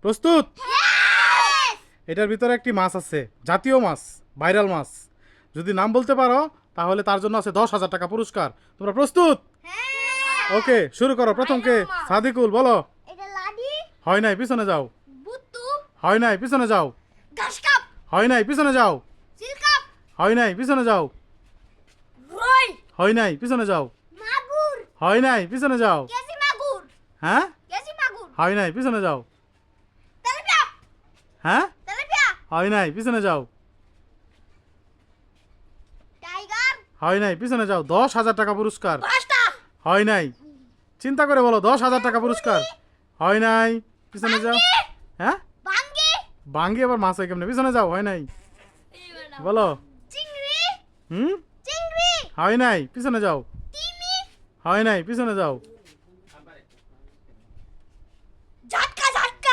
প্রস্তুত? এটার ভিতরে একটি মাছ আছে, জাতীয় মাছ, ভাইরাল মাছ। যদি নাম বলতে পারো তাহলে তার জন্য আছে 10,000 টাকা পুরস্কার। তোমরা প্রস্তুত? ওকে, শুরু করো। প্রথম কে? সাদিকুল, বলো। হয় নাই, পিছনে যাও। হয় নাই, পিছনে যাও। হয় নাই, পিছনে যাও। হয় নাই, পিছনে যাও। হয় নাই, পিছনে যাও। হয় নাই, পিছনে যাও। হ্যাঁ, হয় নাই, পিছনে যাও। হ্যাঁ, হয় নাই, পিছনে যাও। হয় নাই, পিছনে যাও। 10,000 টাকা পুরস্কার। হয় নাই, চিন্তা করে বলো। 10,000 টাকা পুরস্কার। হয় নাই, পিছনে যাও। হ্যাঁ, বাঙ্গি আবার মাছ হয় কেমনে? পিছনে যাও। হয় নাই, বলো। হুম, হয় নাই, পিছনে যাও। হয় নাই, পিছনে যাও।